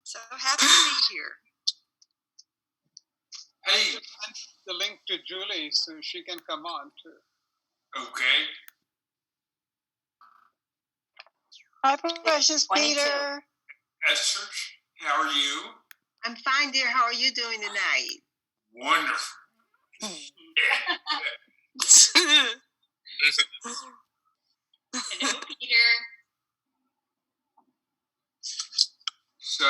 So happy to be here. Hey. Send the link to Julie so she can come on too. Okay. Hi, Precious 22. Peter. Esther, how are you? I'm fine, dear. How are you doing tonight? Wonderful. Hello, Peter. So,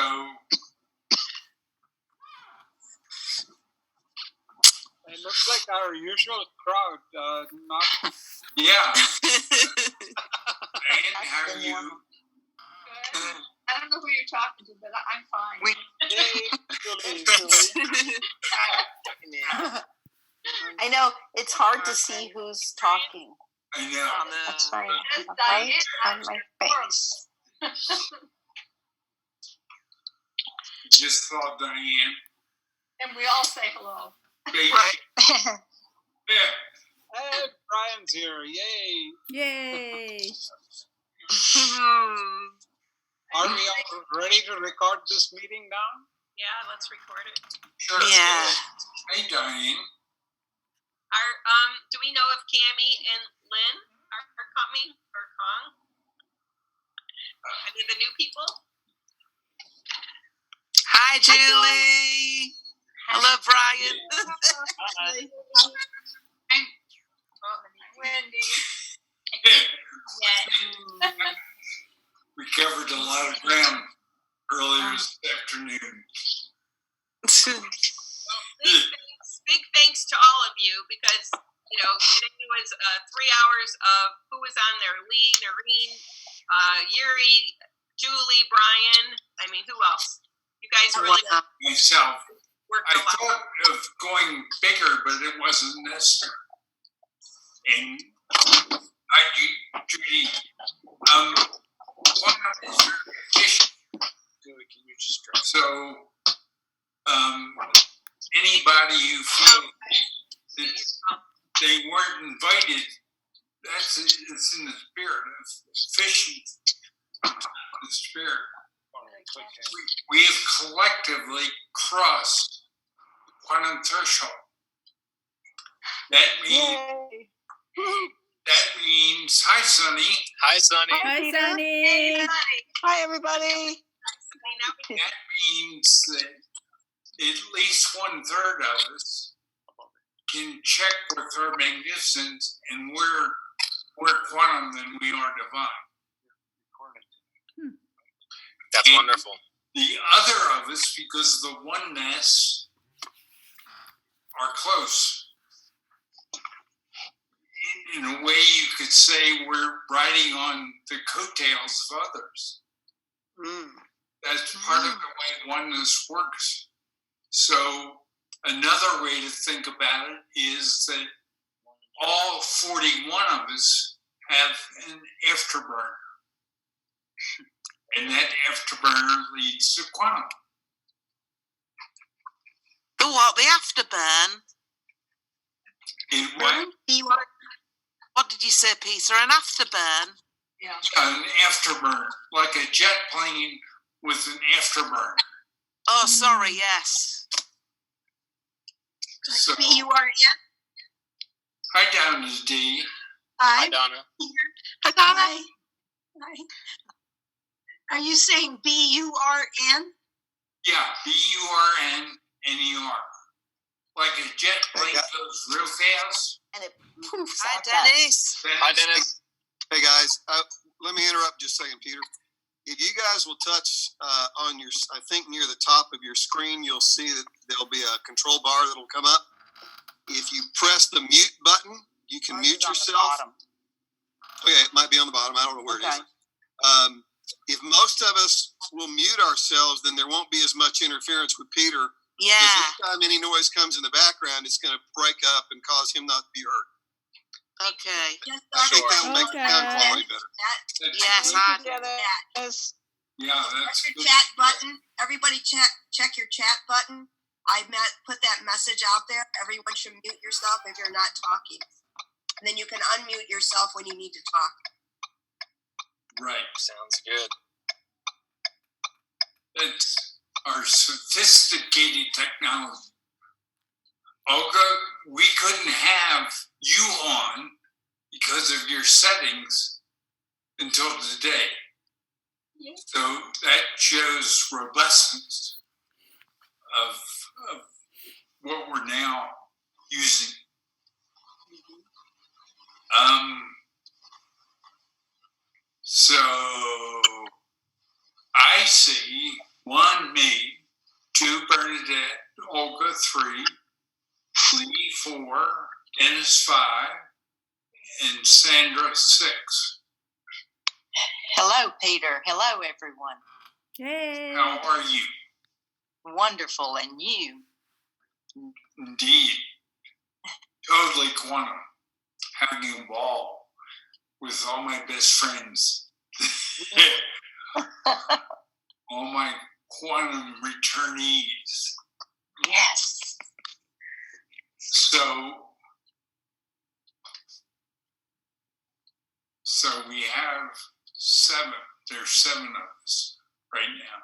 It looks like our usual crowd. Not. yeah. And how are you? Good. I don't know who you're talking to, but I'm fine. Yay, Julie. I know it's hard to see who's talking. I know. That's fine. Right on my face. Just thought Diane. And we all say hello. Hey, Right. yeah. Hey, Brian's here. Yay. Yay! Are we all ready to record this meeting now? Yeah, let's record it. Sure. Yeah. Hey, Diane. Do we know if Cammie and Lynn are coming or Kong? Any of the new people? Hi, Julie. Hello, Brian. Hi. Wendy. We covered a lot of ground earlier this afternoon. Big thanks to all of you because, today was 3 hours of who was on there? Lee, Noreen, Yuri, Julie, Brian. I mean, who else? You guys really Myself, worked I a lot. thought of going bigger, but it wasn't necessary. And Judy, one of the certification. Can you just drop? So, anybody who feels that they weren't invited, it's in the spirit of fishing. The spirit. We have collectively crossed the quantum threshold. That means, hi, Sonny. Hi, Sonny. Hi, Sunny. Hi, everybody. That means that at least 1/3 of us can check with our magnificence, and we're quantum than we are divine. That's and wonderful. The other of us, because of the oneness, are close. In a way, you could say we're riding on the coattails of others. That's part of the way oneness works. So another way to think about it is that all 41 of us have an afterburner. And that afterburner leads to quantum. The what? The afterburn? What did you say, Peter? An afterburn? Yeah. An afterburn, like a jet plane with an afterburn. Oh, sorry, yes. So, B-U-R-N? hi, down to D. Hi, Donna. Hi, Donna. Hi. Are you saying B-U-R-N? Yeah, B-U-R-N-N-E-R. Like a jet plane goes real fast. And it poofs Hi, out that. Dennis. Hi, Dennis. Hey guys, let me interrupt just a second, Peter. If you guys will touch on your, I think near the top of your screen, you'll see that there'll be a control bar that'll come up. If you press the mute button, you can mute yourself. Okay, it might be on the bottom. I don't know where it is. If most of us will mute ourselves, then there won't be as much interference with Peter. Yeah. Because anytime any noise comes in the background, it's going to break up and cause him not to be heard. Okay. I think that'll make the sound quality better. Yes, Yeah, Press that's your good. chat button. Everybody check your chat button. Put that message out there. Everyone should mute yourself if you're not talking. And then you can unmute yourself when you need to talk. Right. Sounds good. our sophisticated technology. Olga, we couldn't have you on because of your settings until today. Yeah. So that shows robustness of what we're now using. So I see 1, me, 2, Bernadette, Olga, 3, Lee, 4, Dennis, 5, and Sandra, 6. Hello, Peter. Hello, everyone. Hey. How are you? Wonderful, and you? Indeed. Totally quantum. Having a ball with all my best friends. All my quantum returnees. Yes. So we have 7. There's 7 of us right now.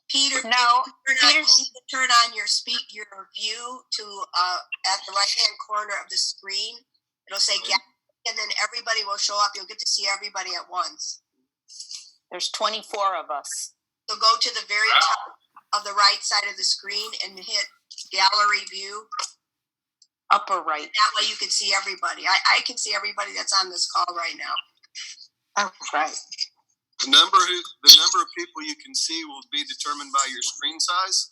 Peter, No, you Peter. need to turn on your view to at the right hand corner of the screen. It'll say Okay. gallery, and then everybody will show up. You'll get to see everybody at once. There's 24 of us. So go to the very Wow. top of the right side of the screen and hit gallery view. Upper right. That way you can see everybody. I can see everybody that's on this call right now. Oh, right. The number of people you can see will be determined by your screen size.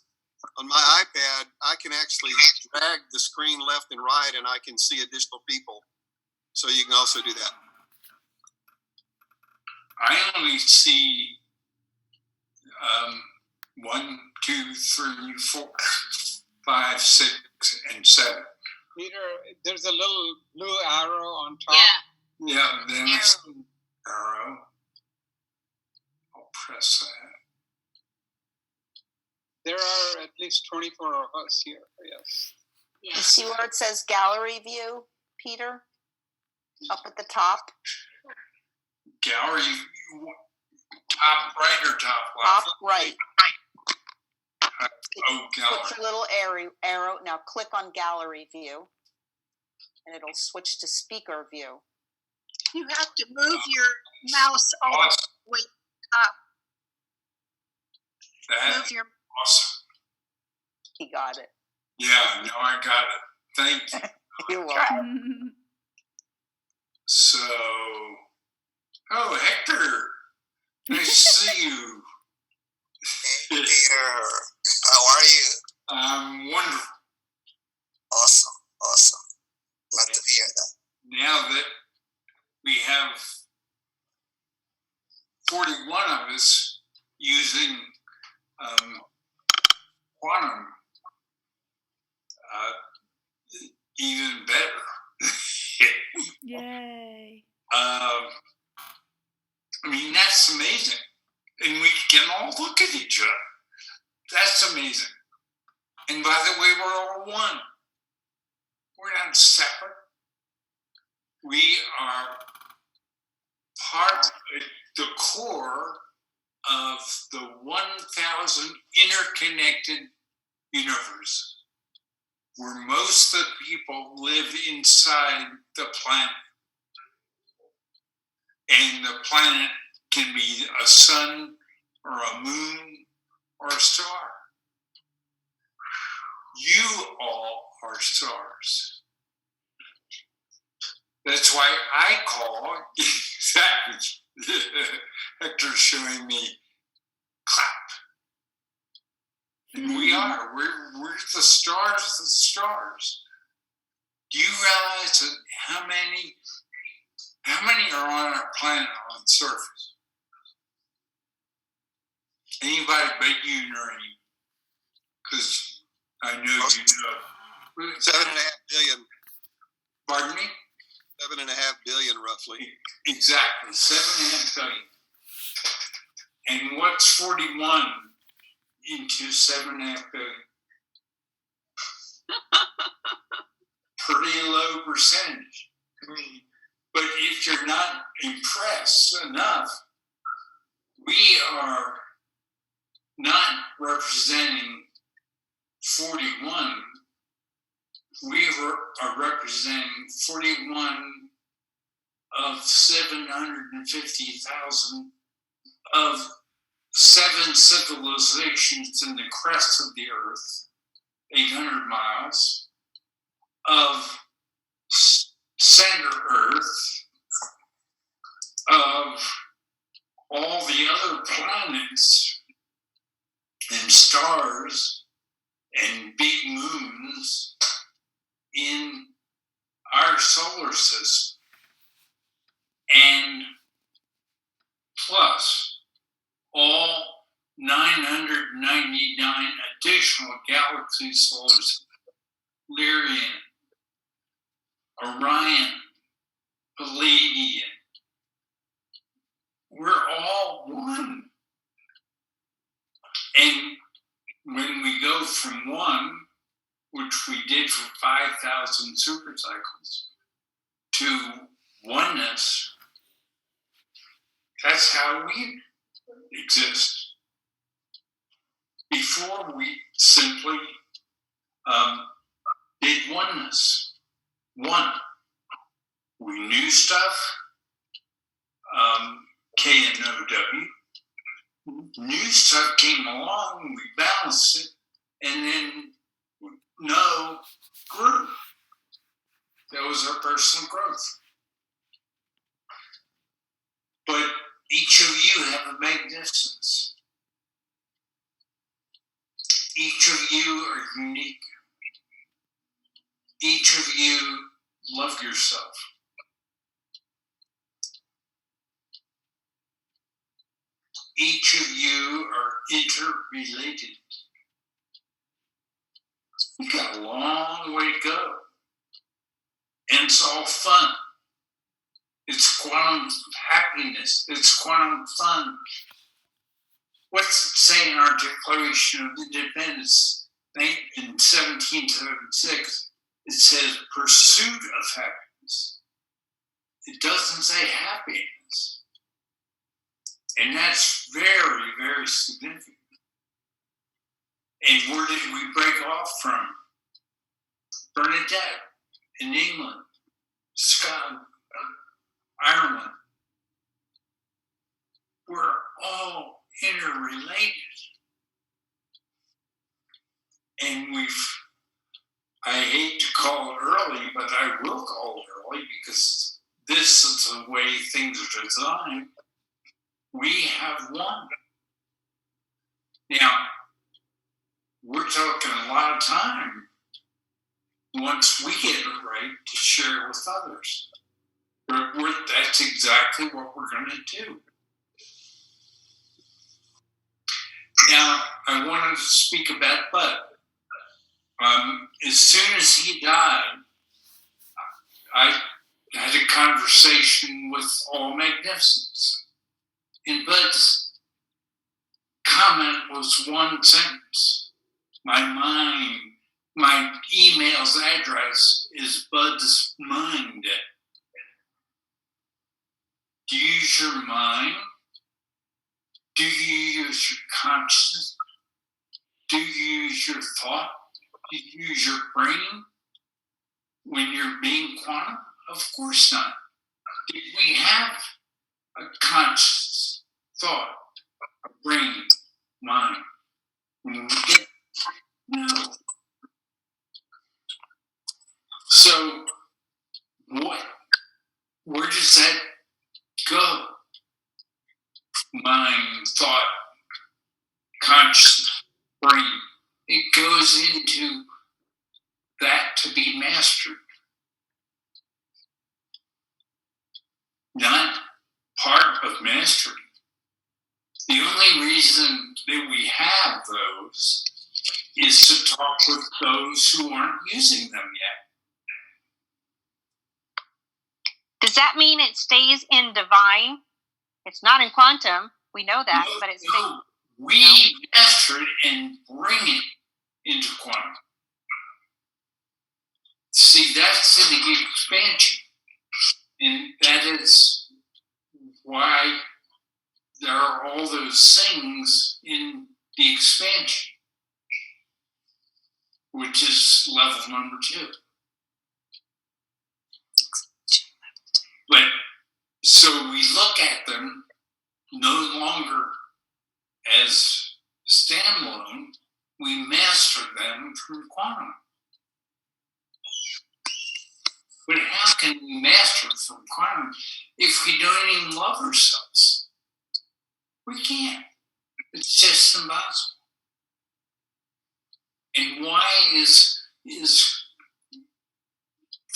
On my iPad, I can actually drag the screen left and right, and I can see additional people. So you can also do that. I only see 1, 2, 3, 4, 5, 6, and 7. Peter, there's a little blue arrow on top. Yeah. Yeah, then I see arrow. I'll press that. There are at least 24 of us here. Yes. You see where it says gallery view, Peter? Up at the top? Gallery, top right or top Top left? right. Oh, gallery. Put your little arrow. Now click on gallery view. And it'll switch to speaker view. You have to move your mouse all Awesome. the way up. That's Move your awesome. He got it. Yeah, no, I got it. Thank you. You're welcome. So, Hector, nice to see you. Hey, Peter. How are you? I'm wonderful. Awesome. Glad to hear that. Now that we have 41 of us using quantum, even better. Yay. I mean, that's amazing. And we can all look at each other. That's amazing. And by the way, we're all one. We're not separate. We are part of the core of the 1,000 interconnected universe, where most of the people live inside the planet. And the planet can be a sun or a moon or a star. You all are stars. That's why I call, exactly, Hector's showing me clap. And we are, we're the stars of the stars. Do you realize that how many are on our planet on the surface? Anybody but you, Noreen, because I know you know. 7.5 billion. Pardon me? 7.5 billion, roughly. Exactly, 7.5 billion. And what's 41 into 7.5 billion? Pretty low percentage. But if you're not impressed enough, we are not representing 41, we are representing 41 of 750,000 of 7 civilizations in the crest of the earth, 800 miles, of center earth, of all the other planets and stars and big moons in our solar system, and plus all 999 additional galaxy solar Lyrian, Orion, Palladian. We're all one. And when we go from one, which we did for 5,000 supercycles, to oneness, that's how we exist. Before we simply did oneness. One. We knew stuff, K and OW. New stuff came along, we balanced it, and then no grew. That was our personal growth. But each of you have a magnificence. Each of you are unique. Each of you love yourself. Each of you are interrelated. We got a long way to go. And it's all fun. It's quantum happiness. It's quantum fun. What's it say in our Declaration of Independence in 1776? It says pursuit of happiness. It doesn't say happiness. And that's very, very significant. And where did we break off from? Bernadette in England, Scotland, Ireland. We're all interrelated. And I hate to call it early, but I will call it early because this is the way things are designed. We have one. Now, we're talking a lot of time once we get it right to share it with others. That's exactly what we're going to do. Now, I wanted to speak about Bud. As soon as he died, I had a conversation with all Magnificence. And Bud's comment was one sentence. My email's address is Bud's mind. Do you use your mind? Do you use your consciousness? Do you use your thought? Do you use your brain when you're being quantum? Of course not. Did we have a conscious thought, a brain, mind? When we did, no. So, where does that go? Mind, thought, consciousness, brain. It goes into that to be mastered. Not part of mastery. The only reason that we have those is to talk with those who aren't using them yet. Does that mean it stays in divine? It's not in quantum. We know that, No, but it stays. no. We master it and bring it into quantum. See, that's in the expansion. And that is why there are all those things in the expansion, which is level number 2. But so we look at them no longer as standalone, we master them through quantum. But how can we master from quantum if we don't even love ourselves? We can't. It's just impossible. And why is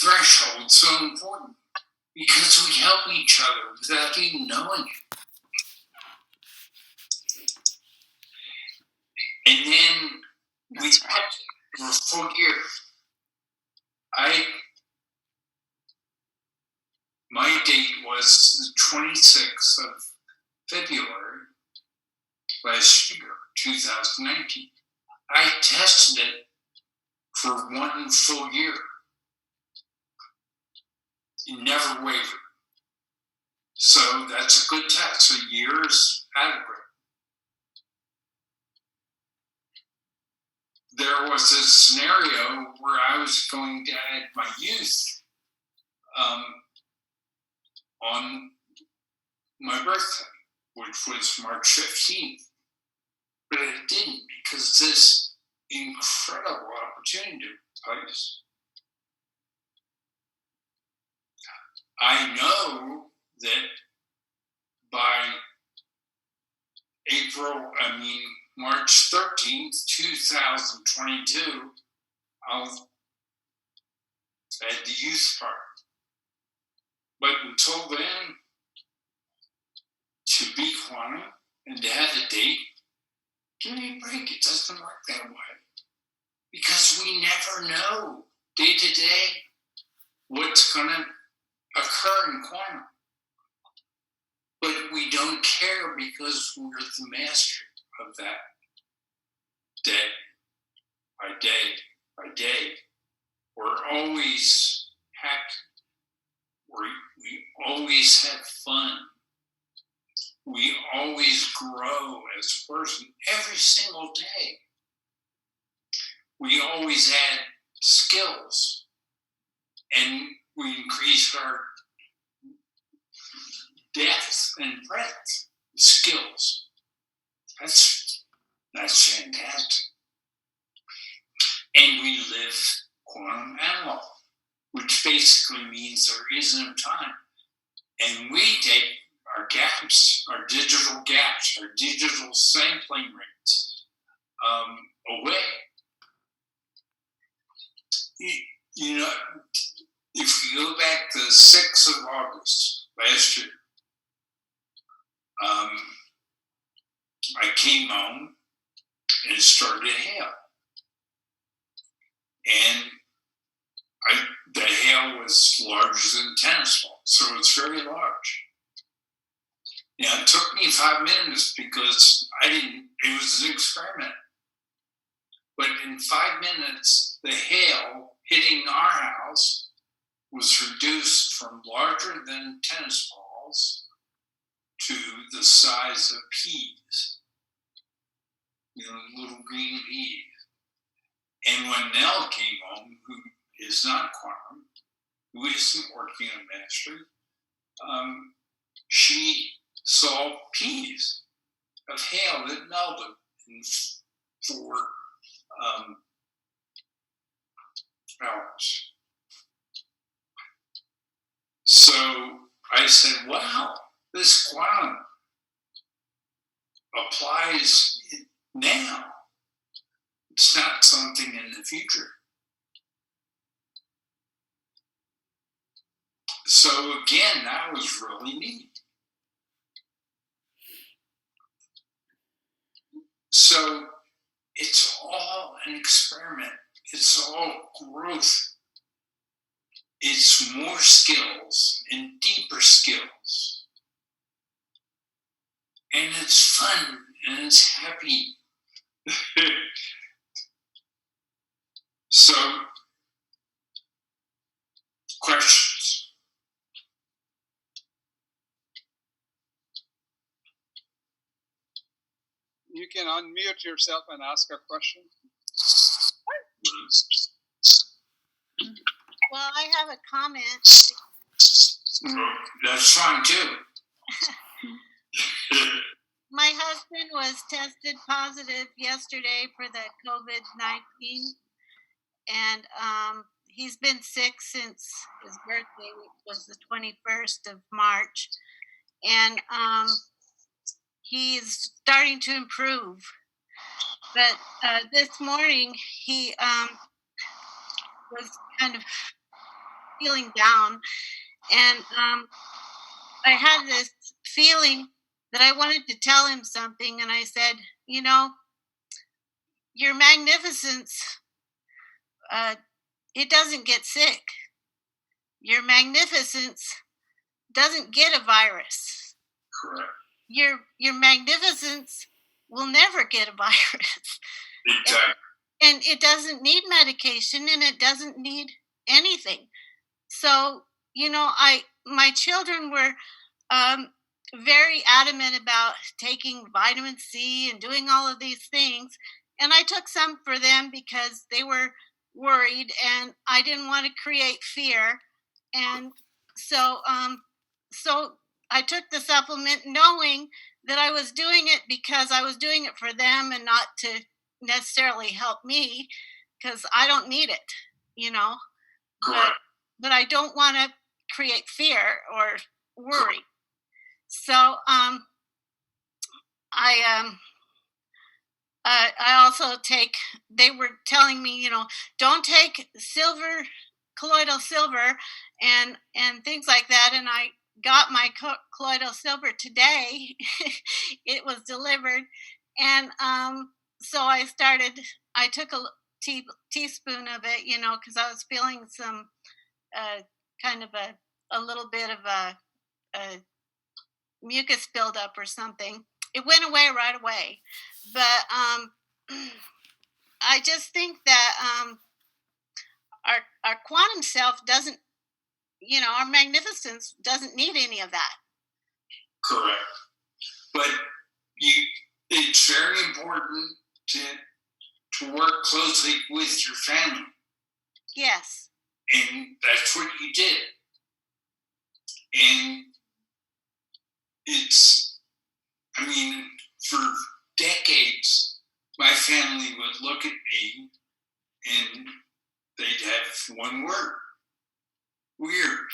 threshold so important? Because we help each other without even knowing it. And then we touch it for a full year. My date was the 26th of February last year, 2019. I tested it for 1 full year. It never wavered. So that's a good test. A year is adequate. There was a scenario where I was going to add my youth on my birthday, which was March 15th. But I didn't because this incredible opportunity took place. I know that by March 13th, 2022, I'll at the youth park. But until then, to be quantum and to have a date, give me a break. It doesn't work that way. Because we never know day to day what's going to occur in quantum. But we don't care because we're the master of that day by day by day. We're always happy. We always have fun. We always grow as a person every single day. We always add skills and we increase our depth and breadth of skills. That's fantastic. And we live quantum analog, which basically means there is no time. And we take our gaps, our digital sampling rates away. You know, if you go back to the 6th of August last year, I came home and it started to hail. And the hail was larger than a tennis ball, so it's very large. Now, it took me 5 minutes because it was an experiment. But in 5 minutes, the hail hitting our house was reduced from larger than tennis balls to the size of peas, little green peas. And when Nell came home, who is not quantum, who isn't working on mastery, she saw peas of hail that melted in 4 hours. So I said, wow, this quantum applies now. It's not something in the future. So again, that was really neat. So it's all an experiment. It's all growth. It's more skills and deeper skills. And it's fun and it's happy. So, questions? You can can unmute yourself and ask a question. Well, I have a comment. That's fine too. My husband was tested positive yesterday for the COVID-19, and he's been sick since his birthday, which was the 21st of March, and he's starting to improve. But this morning he was kind of feeling down, and I had this feeling that I wanted to tell him something, and I said, you know, your Magnificence, it doesn't get sick. Your Magnificence doesn't get a virus. Correct. Your Magnificence will never get a virus. Exactly. And it doesn't need medication, and it doesn't need anything. So, you know, my children were very adamant about taking vitamin C and doing all of these things. And I took some for them because they were worried, and I didn't want to create fear. And so I took the supplement knowing that I was doing it because I was doing it for them and not to necessarily help me, because I don't need it, you know. But I don't want to create fear or worry. So I also take, they were telling me, you know, don't take silver, colloidal silver and things like that. And I got my colloidal silver today. It was delivered. And so I took a teaspoon of it, you know, because I was feeling some kind of a little bit of a mucus buildup or something. It went away right away. But I just think that our quantum self doesn't, you know, our Magnificence doesn't need any of that. Correct. But it's very important to work closely with your family. Yes. And that's what you did. And it's, I mean, for decades, my family would look at me and they'd have one word: weird.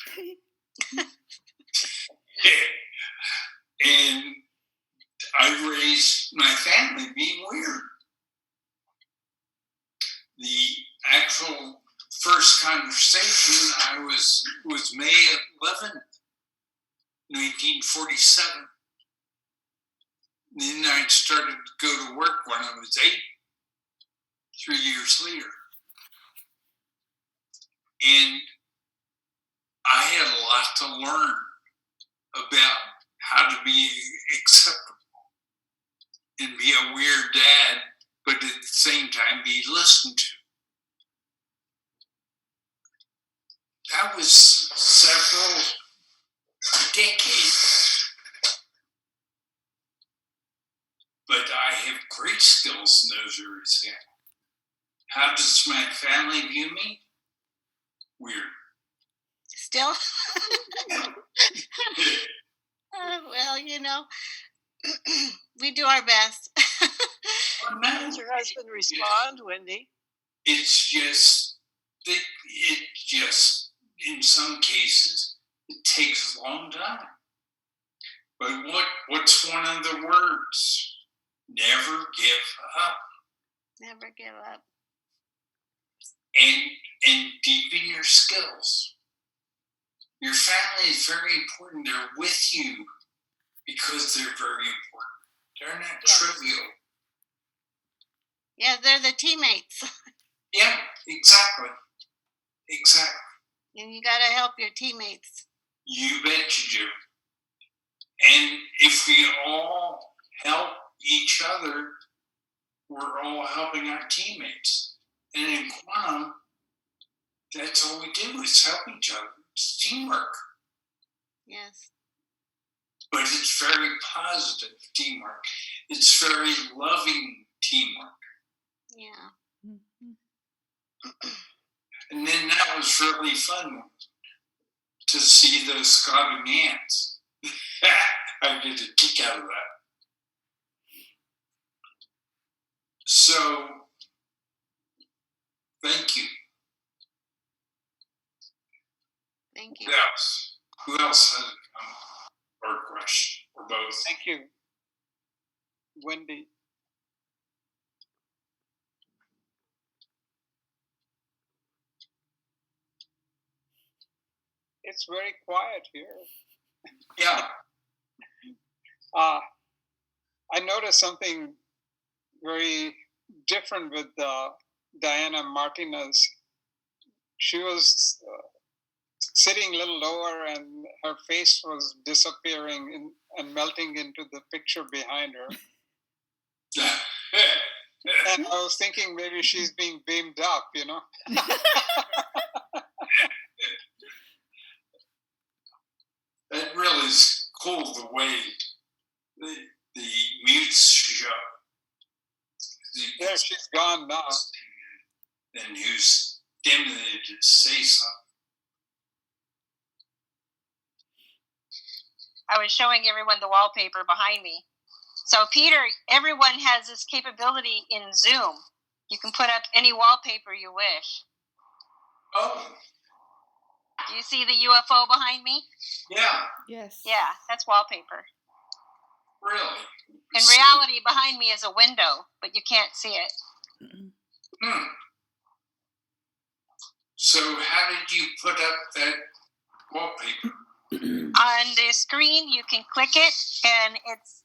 And I raised my family being weird. The actual first conversation was May 11th, 1947. Then I started to go to work when I was 8, 3 years later. And I had a lot to learn about how to be acceptable and be a weird dad, but at the same time be listened to. That was several decades. But I have great skills in those areas. How does my family view me? Weird. Still? Well, you know, we do our best. How does your husband respond, Wendy? It's just, in some cases, it takes a long time. But what's one of the words? Never give up. Never give up. And deepen your skills. Your family is very important. They're with you because they're very important. They're not trivial. Yeah, they're the teammates. Yeah, exactly. Exactly. And you got to help your teammates. You bet you do. And if we all help each other, we're all helping our teammates. And in quantum, that's all we do is help each other. It's teamwork. Yes. but it's very positive teamwork. It's very loving teamwork. Yeah. And then that was really fun to see those scouting ants. I get a kick out of that. So, thank you. Thank you. Who else? Who else has a comment or a question or both? Thank you, Wendy. It's very quiet here. Yeah. I noticed something very different with Diana Martinez. She was sitting a little lower and her face was disappearing and melting into the picture behind her. And I was thinking maybe she's being beamed up, you know? That really is cool, the way the mutes show. Yeah, she's gone now. And who's stimulated to say something. I was showing everyone the wallpaper behind me. So, Peter, everyone has this capability in Zoom. You can put up any wallpaper you wish. Oh. Do you see the UFO behind me? Yeah. Yes. Yeah, that's wallpaper. Really? In reality, behind me is a window, but you can't see it. So how did you put up that wallpaper? On the screen, you can click it, and it's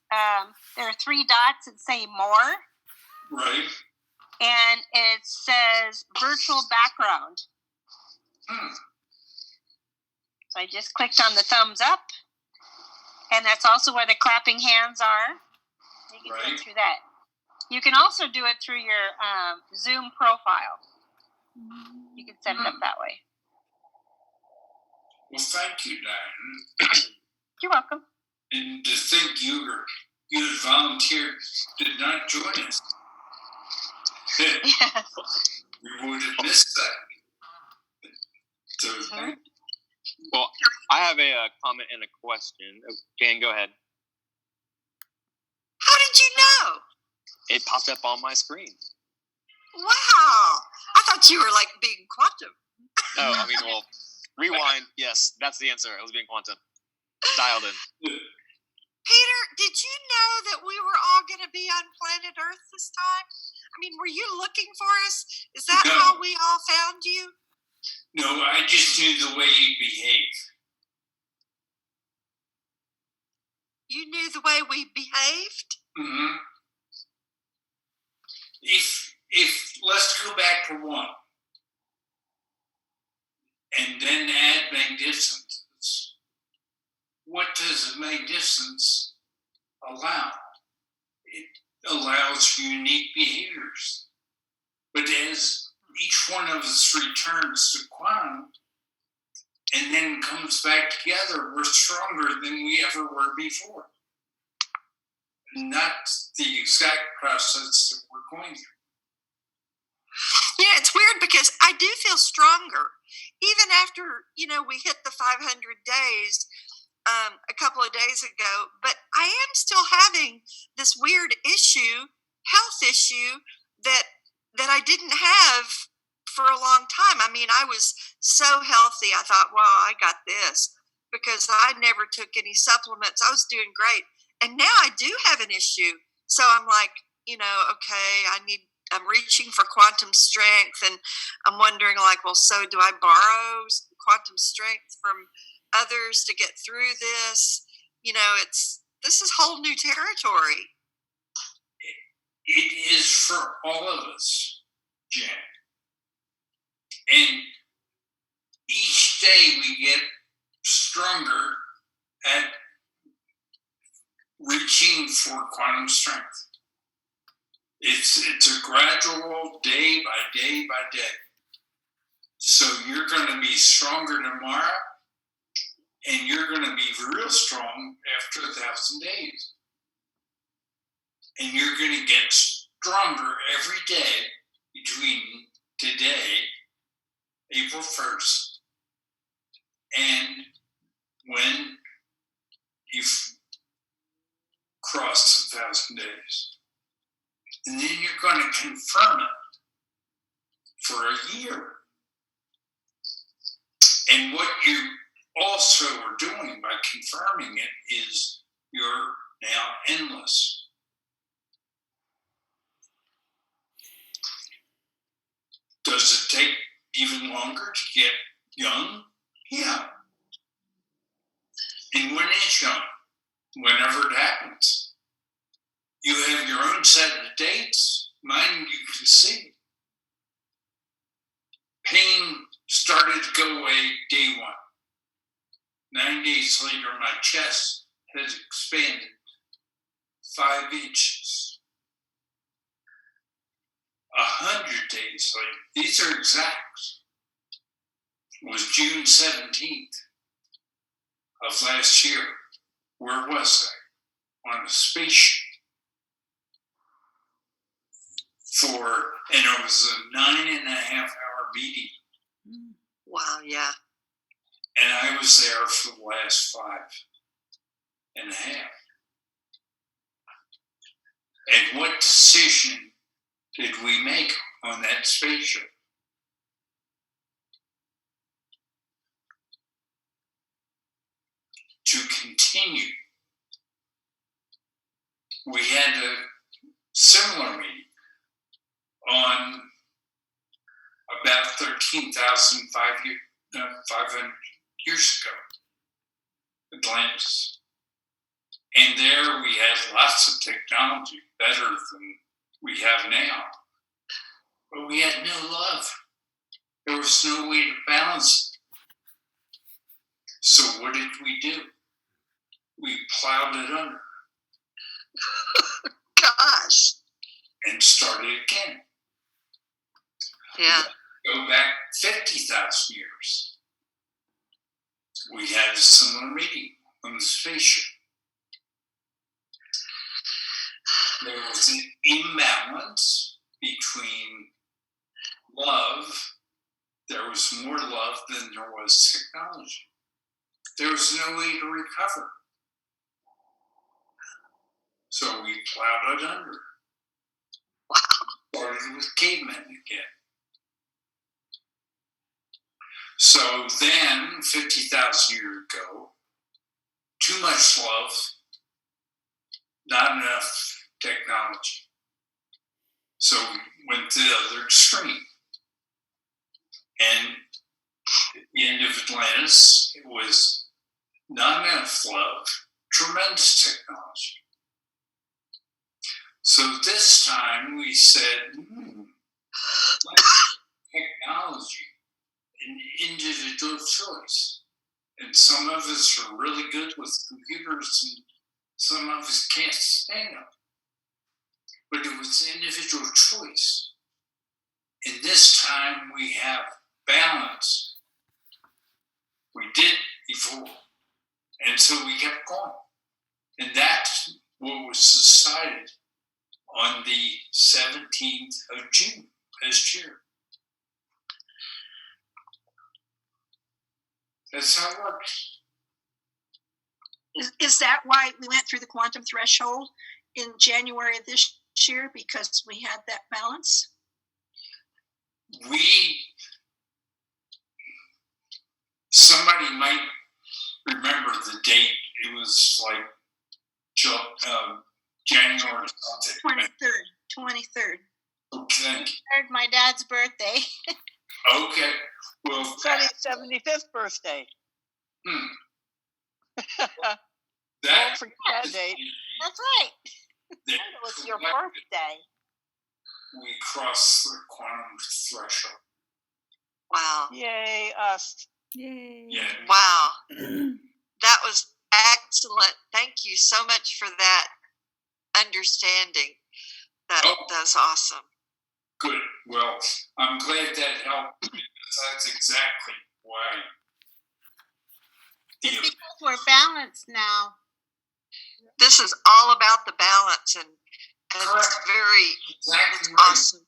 there are 3 dots that say more. Right. And it says virtual background. So I just clicked on the thumbs up, and that's also where the clapping hands are. You can do it through that. You can also do it through your Zoom profile. You can set it up that way. Well, thank you, Diane. You're welcome. And to think you had volunteered, did not join us. Yes. We would have missed that. So, Well, I have a comment and a question. Jan, go ahead. How did you know? It popped up on my screen. Wow. I thought you were like being quantum. Oh, I mean, well, rewind. Yes, that's the answer. I was being quantum. Dialed in. Peter, did you know that we were all going to be on planet Earth this time? I mean, were you looking for us? Is that how we all found you? No, I just knew the way you behave. You knew the way we behaved? Mm-hmm. If let's go back to one, and then add magnificence. What does magnificence allow? It allows unique behaviors. But as each one of us returns to quantum and then comes back together, we're stronger than we ever were before. And that's the exact process that we're going through. Yeah, it's weird because I do feel stronger. Even after, we hit the 500 days a couple of days ago, but I am still having this weird health issue that I didn't have for a long time. I mean, I was so healthy. I thought, well, I got this because I never took any supplements. I was doing great. And now I do have an issue. So I'm like, okay, I'm reaching for quantum strength, and I'm wondering, well, so do I borrow quantum strength from others to get through this? This is whole new territory. It is for all of us, Jen. And each day we get stronger at reaching for quantum strength. It's a gradual day by day by day. So you're going to be stronger tomorrow. And you're going to be real strong after 1,000 days. And you're going to get stronger every day between today, April 1st, and when you've crossed 1,000 days. And then you're going to confirm it for a year. And what you also are doing by confirming it is you're now endless. Does it take even longer to get young? Yeah. And when is young? Whenever it happens. You have your own set of dates. Mine you can see. Pain started to go away day 1. 9 days later, my chest has expanded 5 inches. 100 days later, these are exact. It was June 17th of last year. Where was I? On a spaceship. And it was a 9.5-hour meeting. Wow, yeah. And I was there for the last 5.5. And what decision did we make on that spaceship? To continue. We had a similar meeting on about 13,500 years ago, Atlantis. And there we had lots of technology, better than we have now. But we had no love. There was no way to balance it. So what did we do? We plowed it under. Gosh. And started again. Yeah. Go back 50,000 years. We had a similar meeting on the spaceship. There was an imbalance between love. There was more love than there was technology. There was no way to recover. So we plowed it under. Started with cavemen again. So then, 50,000 years ago, too much love, not enough technology. So we went to the other extreme. And at the end of Atlantis, it was not enough love, tremendous technology. So this time we said, technology, an individual choice. And some of us are really good with computers and some of us can't stand them. But it was individual choice. And this time we have balance. We did before. And so we kept going. And that's what was decided on the 17th of June last year. That's how it works. Is that why we went through the quantum threshold in January of this year? Because we had that balance? Somebody might remember the date. It was like January something. 23rd. Okay. My dad's birthday. Okay. Well, Sonny's 75th birthday. Don't forget that date. That's right. It was your birthday. We crossed the quantum threshold. Wow. Yay, us. Yay. Yeah. Wow. That was excellent. Thank you so much for that understanding. That's awesome. Good. Well, I'm glad that helped because that's exactly why It's because we're balanced now. This is all about the balance, and it's very exactly awesome.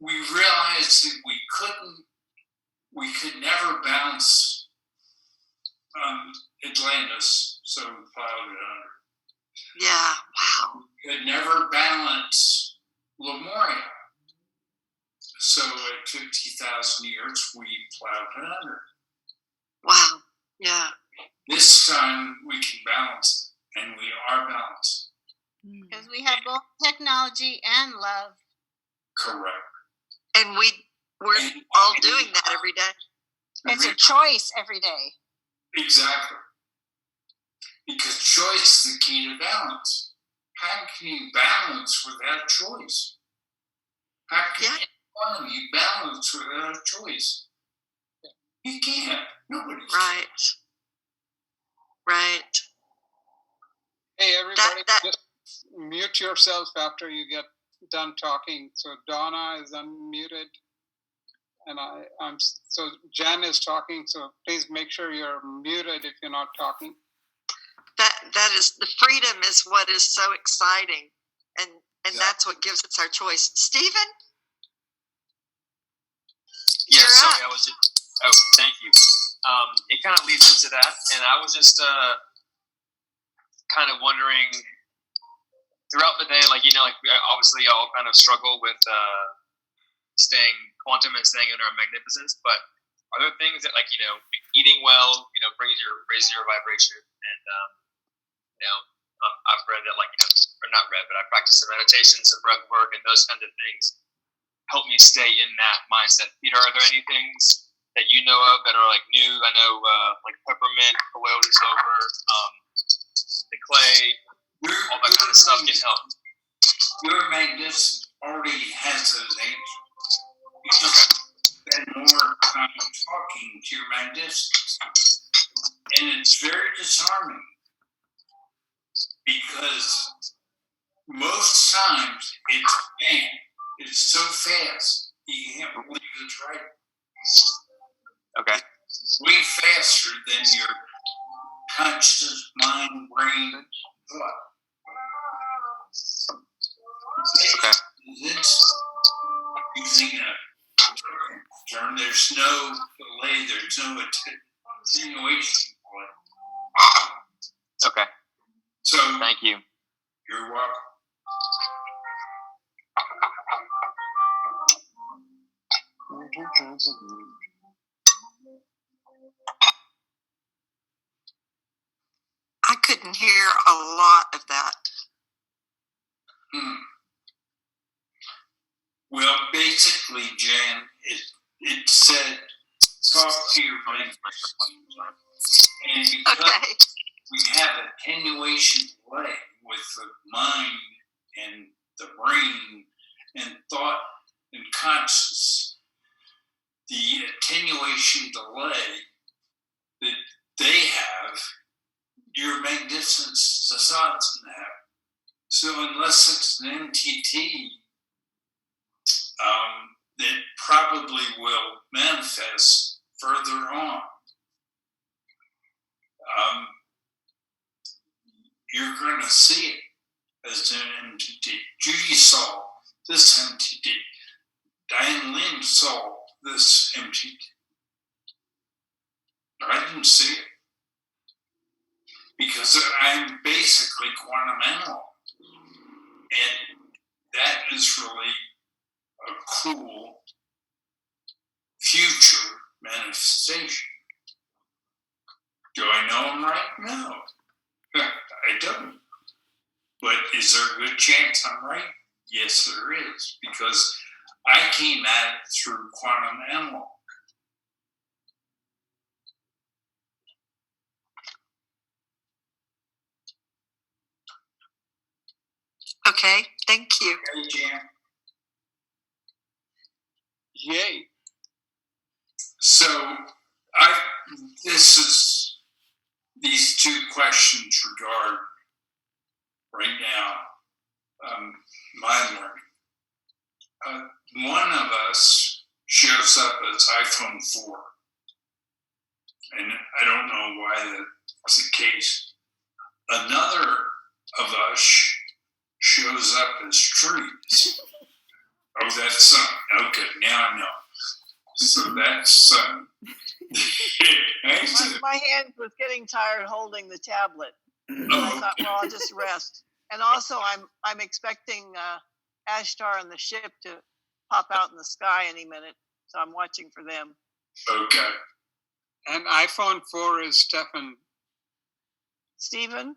We realized that we could never balance Atlantis, so we plowed it under. Yeah, wow. We could never balance Lemuria, so at 50,000 years, we plowed it under. Wow, yeah. This time we can balance it, and we are balanced. Because we have both technology and love. Correct. And we're all doing that every day. It's a choice every day. Exactly. Because choice is the key to balance. How can you balance without choice? How can you balance without a choice? You can't. Nobody can. Right. Hey, everybody, just mute yourself after you get done talking. So Donna is unmuted, and I'm so Jen is talking. So please make sure you're muted if you're not talking. That is, the freedom is what is so exciting, and that's what gives us our choice. Stephen? Yeah, sorry, I was just. Oh, thank you. It kind of leads into that, and I was just kind of wondering throughout the day, like obviously y'all kind of struggle with staying quantum and staying in our magnificence, but are there things that eating well, raises your vibration, and I've read that or not read, but I practiced some meditations and breath work and those kinds of things help me stay in that mindset. Peter, are there any things that you know of that are new? I know peppermint, peyote silver, the clay, all that kind of stuff can help. Your magnificence already has those answers. You just spend more time talking to your magnificence. And it's very disarming because most times it's so fast you can't believe it's right. Okay. Way faster than your conscious mind, brain, thought. Okay. It's using a term. There's no delay. There's no attenuation point. Okay. So thank you. You're welcome. I couldn't hear a lot of that. Well, basically, Jan, it said, talk to your brain. And because we have attenuation delay with the mind and the brain and thought and consciousness, the attenuation delay that they have, your magnificence does not have. So unless it's an MTT, that probably will manifest further on. You're going to see it as an MTT. Judy saw this MTT. Diane Lynn saw this MTT. I didn't see it because I'm basically quantum analog. And that is really a cool future manifestation. Do I know I'm right? No, I don't. But is there a good chance I'm right? Yes, there is, because I came at it through quantum analog. Okay, thank you. Okay, Jan. Yay. So these two questions regard right now my learning. One of us shows up as iPhone 4, and I don't know why that's the case. Another of us shows up as trees. Oh, that's sun. Okay, now I know. So that's sun. My hand was getting tired holding the tablet. I thought, well, I'll just rest. And also, I'm expecting Ashtar and the ship to pop out in the sky any minute, so I'm watching for them. Okay. And iPhone 4 is Stephen. Stephen?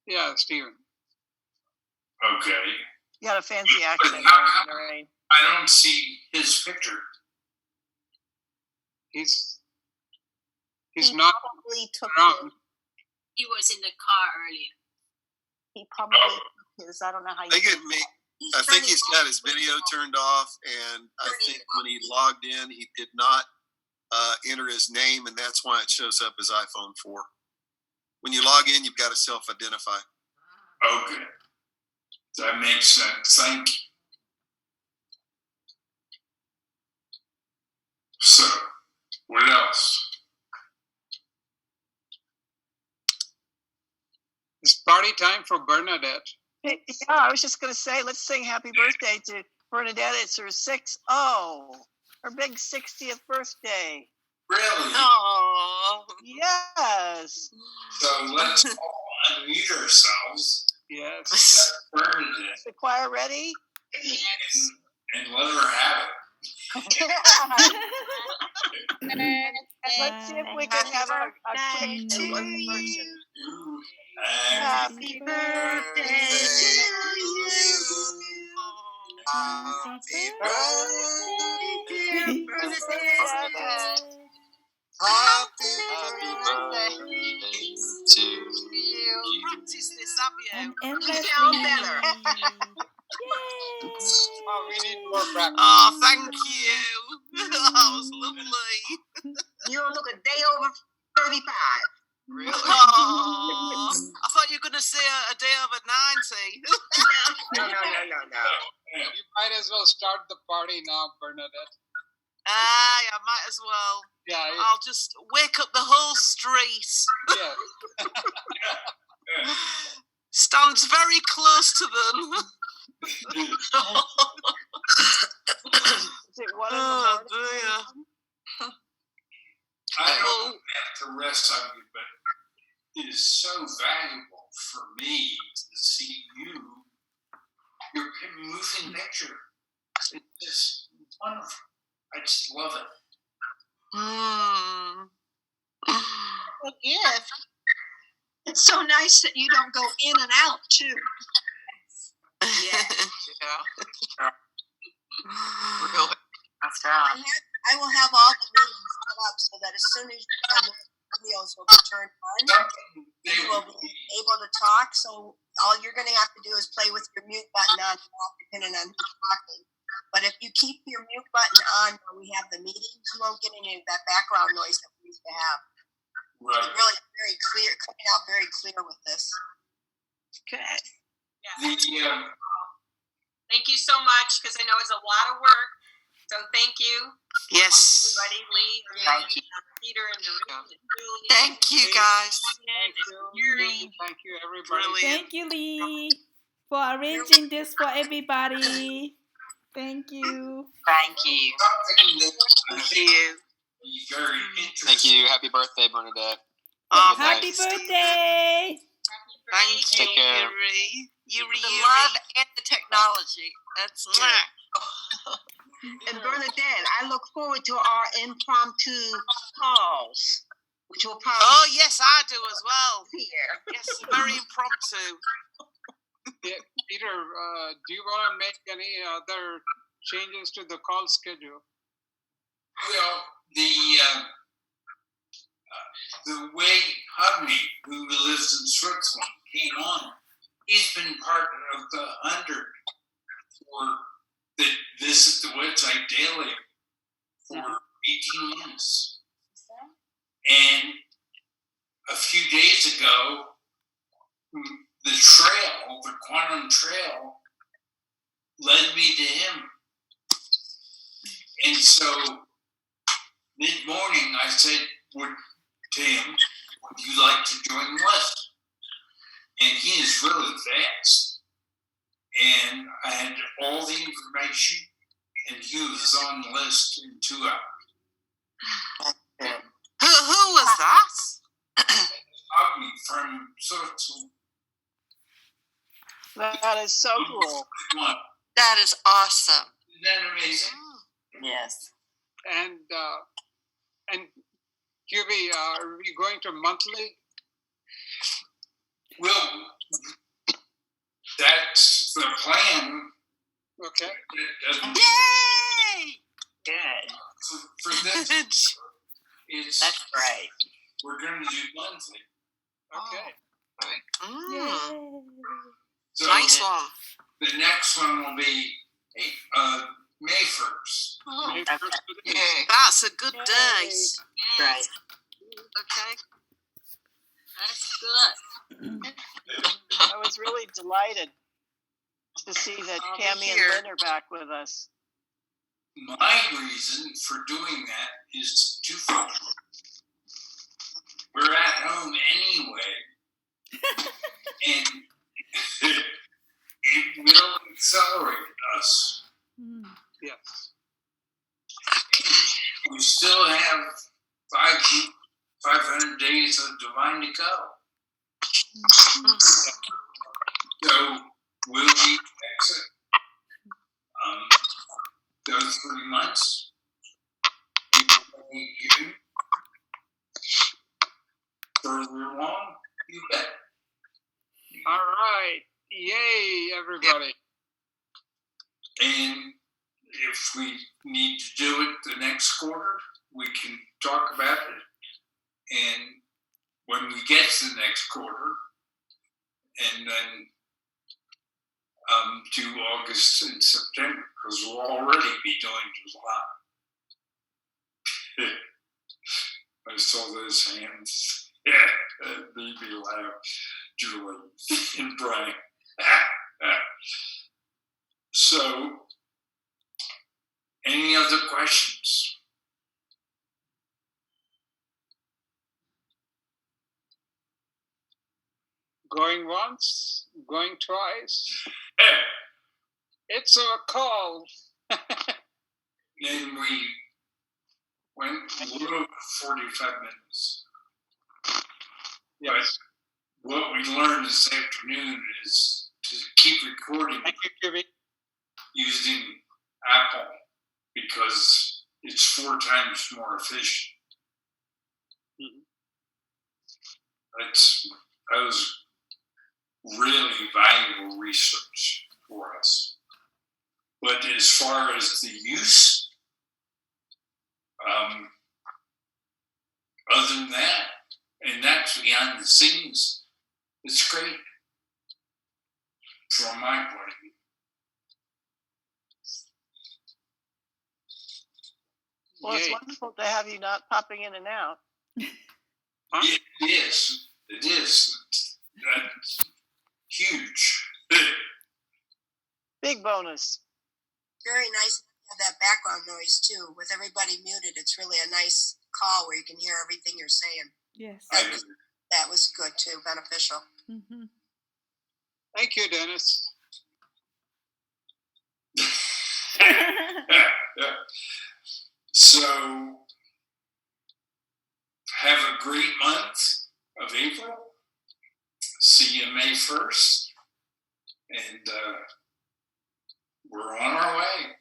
Yeah, Stephen. Okay. You got a fancy accent, Lorraine. I don't see his picture. He's He not probably took around. He was in the car earlier. He probably took his. I don't know how you. I think he's got his video turned off, and I think when he logged in, he did not enter his name, and that's why it shows up as iPhone 4. When you log in, you've got to self-identify. Okay. That makes sense. Thank you. So, what else? It's party time for Bernadette. Yeah, I was just going to say, let's sing happy birthday to Bernadette. It's her her big 60th birthday. Really? Oh, yes. So let's all unmute ourselves. Yes. Bernadette. Is the choir ready? And let her have it. And let's see if we can have a quick version. Happy birthday to you. Happy birthday, dear Bernadette. Happy birthday to you. Practice this, have you? endless sound better. Oh, we need more practice. Oh, thank you. That was lovely. You don't look a day over 35. Really? Oh, I thought you were going to say a day over 90. No. You might as well start the party now, Bernadette. Aye, I might as well. Yeah. I'll just wake up the whole street. Yeah. Stands very close to them. Is it one in the Oh, morning? dear. I don't have to rest on you, but it is so valuable for me to see you. Your moving picture. It's just wonderful. I just love it. A gift. It's so nice that you don't go in and out too. Yeah. Really? That's right. I will have all the meetings set up so that as soon as you're done, the videos will be turned on. You will be able to talk. So all you're going to have to do is play with your mute button on, depending on who's talking. But if you keep your mute button on when we have the meetings, you won't get any of that background noise that we used to have. Right. It's really very clear, coming out very clear with this. Okay. Yeah. Thank you so much, because I know it's a lot of work. So thank you. Yes. Everybody, Lee, Thank you. Peter, and Noreen, and Julie. Thank you, guys. Thank you, everybody. Thank you, Lee, for arranging this for everybody. Thank you. Thank you. Thank you. Very Thank you. Happy birthday, Bernadette. Oh, Happy birthday. Thank you, Take care. Yuri. Yuri. The love and the technology. That's good. And Bernadette, I look forward to our impromptu calls, which will probably. Oh, yes, I do as well. Here. Yes, very impromptu. Yeah, Peter, do you want to make any other changes to the call schedule? Well, the way Hubney, who lives in Switzerland, came on, he's been part of the 100 that visit the website daily for 18 months. And a few days ago, the trail, the quantum trail, led me to him. And so mid-morning, I said to him, would you like to join the list? And he is really fast. And I had all the information, and he was on the list in 2 hours. Who was that? Agni from Soto. That is so cool. That is awesome. Isn't that amazing? Yes. And QB, are we going to monthly? Well, that's the plan. Okay. Yay! Good. For this, That's right. we're going to do monthly. Okay. So Nice one. the next one will be May 1st. May 1st today. That's a good day. Right. Okay. That's good. I was really delighted to see that I'll be Cammie and here. Lynn are back with us. My reason for doing that is twofold. We're at home anyway, and it will accelerate us. Yes. We still have 500 days of divine to go. So will we exit those 3 months? June, further along, you bet. All right. Yay, everybody. And if we need to do it the next quarter, we can talk about it. And when we get to the next quarter, and then to August and September, because we'll already be doing July. I saw those hands. Yeah, they'd be loud. Julie and Brian. So, any other questions? Going once, going twice. It's a call. Then we went a little over 45 minutes. Yes. But what we learned this afternoon is to keep recording using Apple because it's 4 times more efficient. That was really valuable research for us. But as far as the use, other than that, and that's behind the scenes, it's great from my point of view. Well, it's wonderful to have you not popping in and out. It is. It is. That's huge. Big bonus. Very nice to have that background noise too. With everybody muted, it's really a nice call where you can hear everything you're saying. Yes. That was good too, beneficial. Mm-hmm. Thank you, Dennis. So, have a great month of April. See you May 1st. And we're on our way.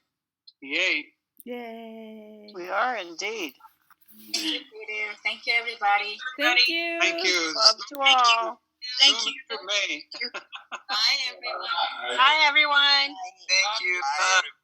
Yay. Yay. We are indeed. Indeed. Thank you, everybody. Thank you. Thank you. Love to all. Thank Zoom you. to May. Bye, everyone. Bye. Bye, everyone. Thank you. Bye.